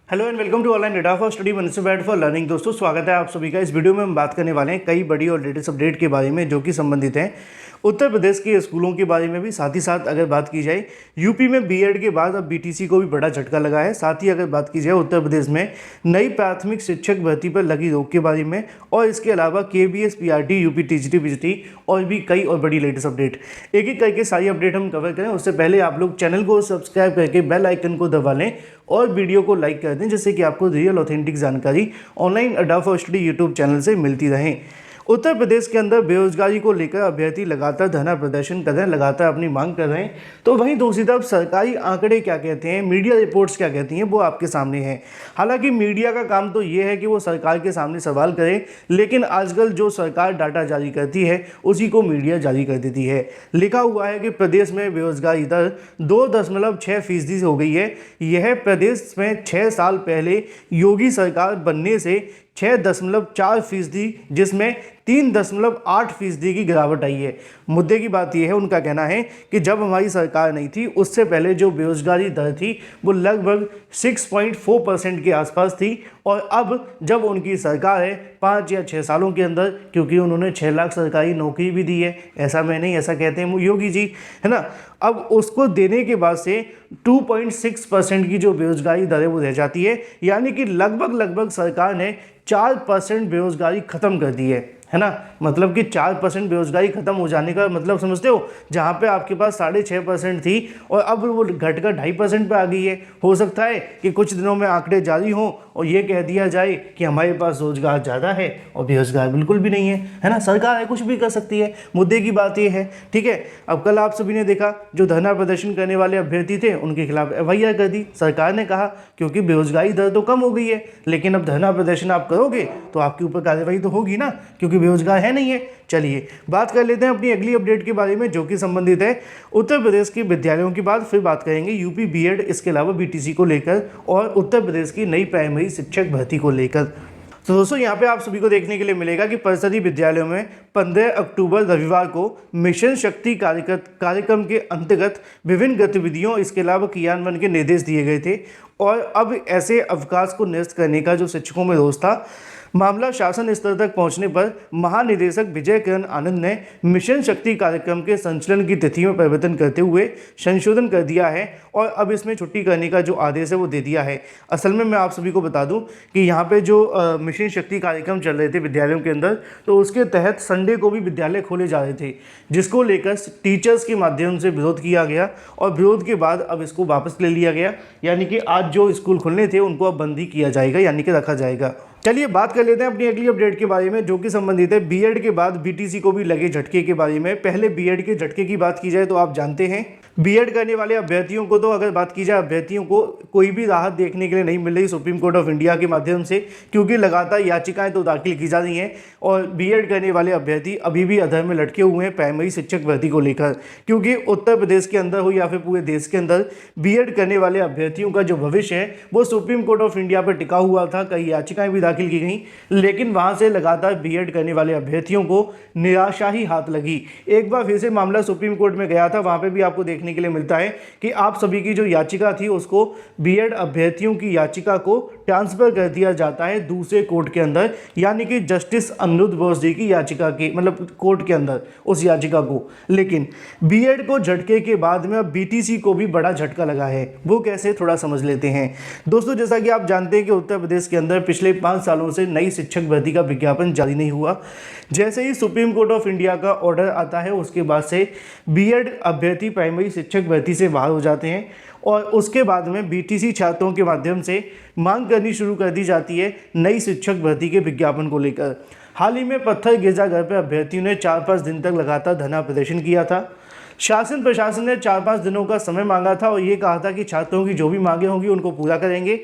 Hello and welcome to online data for study one से bad for learning. दोस्तों स्वागत है आप सभी का। इस वीडियो में हम बात करने वाले हैं कई बड़ी और लेटेस्ट अपडेट के बारे में जो कि संबंधित हैं उत्तर प्रदेश के स्कूलों के बारे में भी। साथ ही साथ अगर बात की जाए यूपी में बीएड के बाद अब बीटीसी को भी बड़ा झटका लगा है। साथ ही अगर बात की जाए उत्तर प्रदेश में नई प्राथमिक शिक्षक भर्ती पर लगी रोक के बारे में और इसके अलावा KBS, PRT, UP, TGT, PGT और भी कई और बड़ी लेटेस्ट अपडेट, एक एक करके सारी अपडेट हम कवर करें। उससे पहले आप लोग चैनल को सब्सक्राइब करके बेल आइकन को दबा लें और वीडियो को लाइक कर दें, जिससे कि आपको रियल ऑथेंटिक जानकारी ऑनलाइन अड्डा फॉर स्टडी यूट्यूब चैनल से मिलती रहे। उत्तर प्रदेश के अंदर बेरोजगारी को लेकर अभ्यर्थी लगातार धरना प्रदर्शन कर रहे हैं, लगातार अपनी मांग कर रहे हैं। तो वहीं दूसरी तरफ सरकारी आंकड़े क्या कहते हैं, मीडिया रिपोर्ट्स क्या कहती हैं, वो आपके सामने है। हालांकि मीडिया का काम तो ये है कि वो सरकार के सामने सवाल करे, लेकिन आजकल जो सरकार डाटा जारी करती है उसी को मीडिया जारी कर देती है। लिखा हुआ है कि प्रदेश में बेरोजगारी दर 2.6% हो गई है। यह प्रदेश में 6 साल पहले योगी सरकार बनने से 6.4%, जिसमें 3.8% की गिरावट आई है। मुद्दे की बात यह है, उनका कहना है कि जब हमारी सरकार नहीं थी उससे पहले जो बेरोजगारी दर थी वो लगभग 6.4% के आसपास थी, और अब जब उनकी सरकार है 5 या 6 सालों के अंदर, क्योंकि उन्होंने 6 लाख सरकारी नौकरी भी दी है, ऐसा मैं नहीं, ऐसा कहते हैं योगी जी, है ना। अब उसको देने के बाद से 2.6% की जो बेरोजगारी दर है वो रह जाती है, यानी कि लगभग सरकार ने 4% बेरोजगारी खत्म कर दी है ना। मतलब कि 4% बेरोजगारी खत्म हो जाने का मतलब समझते हो, जहाँ पे आपके पास 6.5% थी और अब वो घटकर 2.5% पे आ गई है। हो सकता है कि कुछ दिनों में आंकड़े जारी हों और ये कह दिया जाए कि हमारे पास रोजगार ज़्यादा है और बेरोजगार बिल्कुल भी नहीं है ना। सरकार है, कुछ भी कर सकती है। मुद्दे की बात ये है, ठीक है। अब कल आप सभी ने देखा जो धरना प्रदर्शन करने वाले अभ्यर्थी थे उनके खिलाफ एफआईआर कर दी सरकार ने, कहा क्योंकि बेरोजगारी दर तो कम हो गई है, लेकिन अब धरना प्रदर्शन आप करोगे तो आपके ऊपर कार्रवाई तो होगी ना, क्योंकि बेरोजगार है नहीं है। चलिए बात कर लेते हैं अपनी अगली अपडेट के बारे में जो कि संबंधित है उत्तर प्रदेश के विद्यालयों की बात। फिर बात करेंगे यूपी बीएड, इसके अलावा बीटीसी को लेकर और उत्तर प्रदेश की नई प्राइमरी शिक्षक भर्ती को लेकर। तो दोस्तों यहाँ पे आप सभी को देखने के लिए मिलेगा कि परिषदीय विद्यालयों में 15 अक्टूबर रविवार को मिशन शक्ति कार्यक्रम के अंतर्गत विभिन्न गतिविधियों, इसके अलावा क्रियान्वयन के निर्देश दिए गए थे। और अब ऐसे अवकाश को निरस्त करने का जो शिक्षकों में रोष था, मामला शासन स्तर तक पहुंचने पर महानिदेशक विजय किरण आनंद ने मिशन शक्ति कार्यक्रम के संचालन की तिथि में परिवर्तन करते हुए संशोधन कर दिया है और अब इसमें छुट्टी करने का जो आदेश है वो दे दिया है। असल में मैं आप सभी को बता दूं कि यहाँ पे जो मिशन शक्ति कार्यक्रम चल रहे थे विद्यालयों के अंदर, तो उसके तहत संडे को भी विद्यालय खोले जा रहे थे, जिसको लेकर टीचर्स के माध्यम से विरोध किया गया और विरोध के बाद अब इसको वापस ले लिया गया। यानी कि आज जो स्कूल खुलने थे उनको अब बंद ही किया जाएगा, यानी कि रखा जाएगा। चलिए बात कर लेते हैं अपनी अगली अपडेट के बारे में जो कि संबंधित है बीएड के बाद बीटीसी को भी लगे झटके के बारे में। पहले बीएड के झटके की बात की जाए तो आप जानते हैं बीएड करने वाले अभ्यर्थियों को, तो अगर बात की जाए अभ्यर्थियों को कोई भी राहत देखने के लिए नहीं मिल रही सुप्रीम कोर्ट ऑफ इंडिया के माध्यम से, क्योंकि लगातार याचिकाएं तो दाखिल की जा रही हैं और बीएड करने वाले अभ्यर्थी अभी भी अधर में लटके हुए हैं प्राइमरी शिक्षक भर्ती को लेकर। क्योंकि उत्तर प्रदेश के अंदर हो या फिर पूरे देश के अंदर बीएड करने वाले अभ्यर्थियों का जो भविष्य है वो सुप्रीम कोर्ट ऑफ इंडिया पर टिका हुआ था। कई याचिकाएं भी दाखिल की गई, लेकिन वहां से लगातार बीएड करने वाले अभ्यर्थियों को निराशा ही हाथ लगी। एक बार फिर से मामला सुप्रीम कोर्ट में गया था, वहां पे भी आपको देखने के लिए मिलता है कि आप सभी की जो याचिका थी उसको, बीएड अभ्यर्थियों की याचिका को ट्रांसफर कर दिया जाता है दूसरे कोर्ट के अंदर, यानी कि जस्टिस अनिरुद्ध बोस जी की याचिका के मतलब कोर्ट के अंदर उस याचिका को। लेकिन बीएड को झटके के बाद में अब बीटीसी को भी बड़ा झटका लगा है। वो कैसे, थोड़ा समझ लेते हैं। दोस्तों जैसा कि आप जानते हैं कि उत्तर प्रदेश के अंदर पिछले 5 सालों से नई शिक्षक भर्ती का विज्ञापन जारी नहीं हुआ। जैसे ही सुप्रीम कोर्ट ऑफ इंडिया का ऑर्डर आता है उसके बाद से बीएड अभ्यर्थी प्राइमरी शिक्षक भर्ती से बाहर हो जाते हैं और उसके बाद में बीटीसी छात्रों के माध्यम से मांग करनी शुरू कर दी जाती है नई शिक्षक भर्ती के विज्ञापन को लेकर। हाल ही में पत्थर गिरजाघर पर अभ्यर्थियों ने 4-5 दिन तक लगातार धरना प्रदर्शन किया था। शासन प्रशासन ने 4-5 दिनों का समय मांगा था और ये कहा था कि छात्रों की जो भी मांगे होंगी उनको पूरा करेंगे।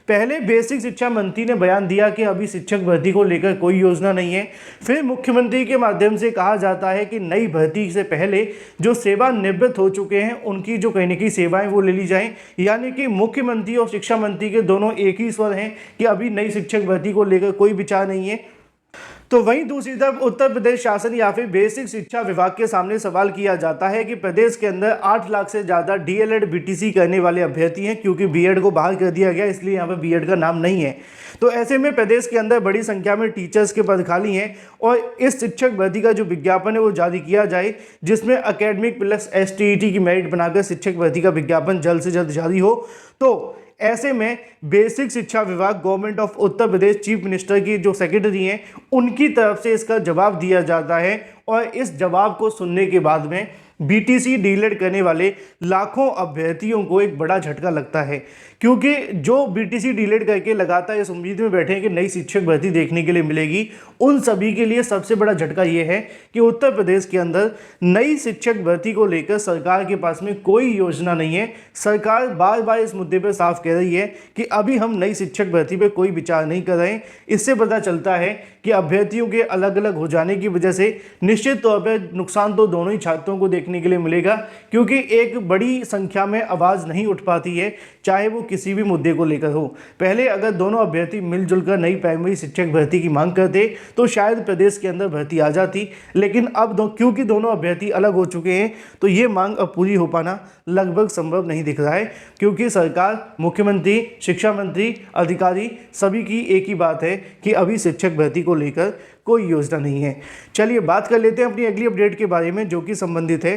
पहले बेसिक शिक्षा मंत्री ने बयान दिया कि अभी शिक्षक भर्ती को लेकर कोई योजना नहीं है। फिर मुख्यमंत्री के माध्यम से कहा जाता है कि नई भर्ती से पहले जो सेवानिवृत्त हो चुके हैं उनकी जो कहीं न कहीं सेवाएं वो ले ली जाएं। यानी कि मुख्यमंत्री और शिक्षा मंत्री के दोनों एक ही स्वर हैं कि अभी नई शिक्षक भर्ती को लेकर कोई विचार नहीं है। तो वहीं दूसरी तरफ उत्तर प्रदेश शासन या फिर बेसिक शिक्षा विभाग के सामने सवाल किया जाता है कि प्रदेश के अंदर 8 लाख से ज़्यादा डीएलएड बीटीसी करने वाले अभ्यर्थी हैं, क्योंकि बीएड को बाहर कर दिया गया इसलिए यहाँ पर बीएड का नाम नहीं है। तो ऐसे में प्रदेश के अंदर बड़ी संख्या में टीचर्स के पद खाली हैं और इस शिक्षक भर्ती का जो विज्ञापन है वो जारी किया जाए, जिसमें एकेडमिक प्लस एसटीईटी की मेरिट बनाकर शिक्षक भर्ती का विज्ञापन जल्द से जल्द जारी हो। तो ऐसे में बेसिक शिक्षा विभाग government of Uttar Pradesh chief minister की जो सेक्रेटरी हैं उनकी तरफ से इसका जवाब दिया जाता है और इस जवाब को सुनने के बाद में बीटीसी डीएलएड करने वाले लाखों अभ्यर्थियों को एक बड़ा झटका लगता है, क्योंकि जो बीटीसी डीएलएड करके लगातार इस उम्मीद में बैठे हैं कि नई शिक्षक भर्ती देखने के लिए मिलेगी, उन सभी के लिए सबसे बड़ा झटका ये है कि उत्तर प्रदेश के अंदर नई शिक्षक भर्ती को लेकर सरकार के पास में कोई योजना नहीं है। सरकार बार बार इस मुद्दे पर साफ कह रही है कि अभी हम नई शिक्षक भर्ती पर कोई विचार नहीं कर रहे हैं। इससे पता चलता है कि अभ्यर्थियों के अलग अलग हो जाने की वजह से निश्चित तौर पर नुकसान तो दोनों ही छात्रों को देखने के लिए मिलेगा, क्योंकि एक बड़ी संख्या में आवाज़ नहीं उठ पाती है, चाहे वो किसी भी मुद्दे को लेकर हो। पहले अगर दोनों अभ्यर्थी मिलजुल कर नई प्राइमरी शिक्षक भर्ती की मांग करते तो शायद प्रदेश के अंदर भर्ती आ जाती, लेकिन अब क्योंकि दोनों अभ्यर्थी अलग हो चुके हैं तो ये मांग अब पूरी हो पाना लगभग संभव नहीं दिख रहा है, क्योंकि सरकार, मुख्यमंत्री, शिक्षा मंत्री, अधिकारी सभी की एक ही बात है कि अभी शिक्षक भर्ती को लेकर कोई योजना नहीं है। चलिए बात कर लेते हैं अपनी अगली अपडेट के बारे में, जो कि संबंधित है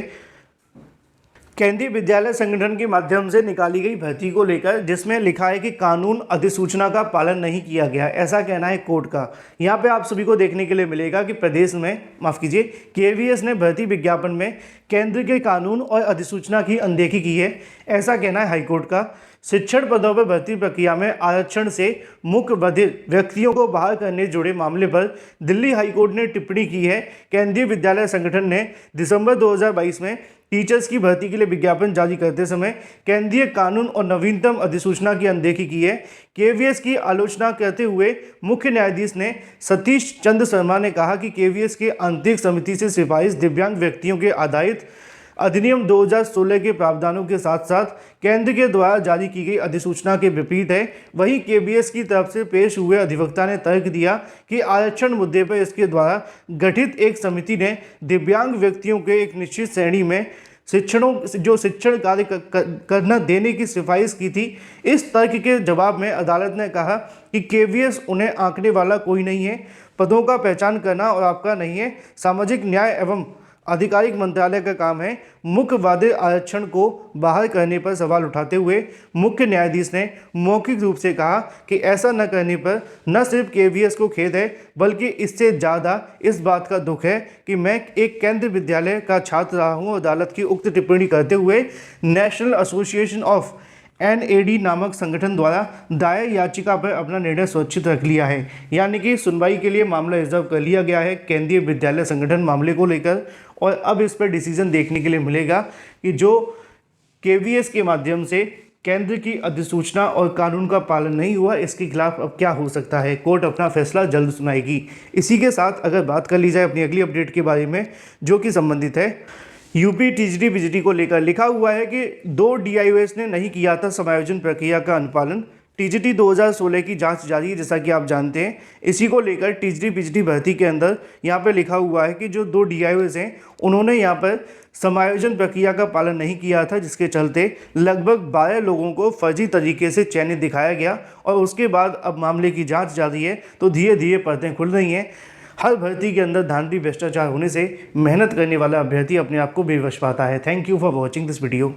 केंद्रीय विद्यालय संगठन के माध्यम से निकाली गई भर्ती को लेकर, जिसमें लिखा है कि कानून अधिसूचना का पालन नहीं किया गया, ऐसा कहना है कोर्ट का। यहाँ पे आप सभी को देखने के लिए मिलेगा कि प्रदेश में, माफ़ कीजिए, केवीएस ने भर्ती विज्ञापन में केंद्र के कानून और अधिसूचना की अनदेखी की है, ऐसा कहना है हाईकोर्ट का। शिक्षण पदों पर भर्ती प्रक्रिया में आरक्षण से मुख्य बाधित व्यक्तियों को बाहर करने जुड़े मामले पर दिल्ली हाईकोर्ट ने टिप्पणी की है। केंद्रीय विद्यालय संगठन ने दिसंबर 2022 में टीचर्स की भर्ती के लिए विज्ञापन जारी करते समय केंद्रीय कानून और नवीनतम अधिसूचना की अनदेखी की है। केवीएस की आलोचना करते हुए मुख्य न्यायाधीश ने सतीश चंद्र शर्मा ने कहा कि केवीएस के आंतरिक समिति से सिफारिश दिव्यांग व्यक्तियों के आधारित अधिनियम 2016 के प्रावधानों के साथ साथ केंद्र के द्वारा जारी की गई अधिसूचना के विपरीत है। वहीं केवीएस की तरफ से पेश हुए अधिवक्ता ने तर्क दिया कि आरक्षण मुद्दे पर इसके द्वारा गठित एक समिति ने दिव्यांग व्यक्तियों के एक निश्चित श्रेणी में शिक्षण कार्य करना देने की सिफारिश की थी। इस तर्क के जवाब में अदालत ने कहा कि केवीएस उन्हें आंकने वाला कोई नहीं है, पदों का पहचान करना और आपका नहीं है, सामाजिक न्याय एवं आधिकारिक मंत्रालय का काम है। मुख्य वादे आरक्षण को बाहर करने पर सवाल उठाते हुए मुख्य न्यायाधीश ने मौखिक रूप से कहा कि ऐसा न करने पर न सिर्फ केवीएस को खेद है, बल्कि इससे ज़्यादा इस बात का दुख है कि मैं एक केंद्रीय विद्यालय का छात्र रहा हूँ। अदालत की उक्त टिप्पणी करते हुए नेशनल एसोसिएशन ऑफ NAD नामक संगठन द्वारा दायर याचिका पर अपना निर्णय सुरक्षित रख लिया है, यानी कि सुनवाई के लिए मामला रिजर्व कर लिया गया है केंद्रीय विद्यालय संगठन मामले को लेकर। और अब इस पर डिसीजन देखने के लिए मिलेगा कि जो केवीएस के माध्यम से केंद्र की अधिसूचना और कानून का पालन नहीं हुआ, इसके खिलाफ अब क्या हो सकता है। कोर्ट अपना फैसला जल्द सुनाएगी। इसी के साथ अगर बात कर ली जाए अपनी अगली अपडेट के बारे में, जो कि संबंधित है यूपी टीजीटी बीजीटी को लेकर, लिखा हुआ है कि 2 DIOs ने नहीं किया था समायोजन प्रक्रिया का अनुपालन। टीजीटी 2016 की जांच जारी है, जैसा कि आप जानते हैं। इसी को लेकर टीजीटी बीजीटी भर्ती के अंदर यहाँ पर लिखा हुआ है कि जो 2 DIOs हैं उन्होंने यहाँ पर समायोजन प्रक्रिया का पालन नहीं किया था, जिसके चलते लगभग 12 लोगों को फर्जी तरीके से चयनित दिखाया गया। और उसके बाद अब मामले की जाँच जारी है, तो धीरे धीरे परतें खुल रही हैं। हर भर्ती के अंदर धांधली भ्रष्टाचार होने से मेहनत करने वाला अभ्यर्थी अपने आप को बेवश पाता है। Thank you for watching this video.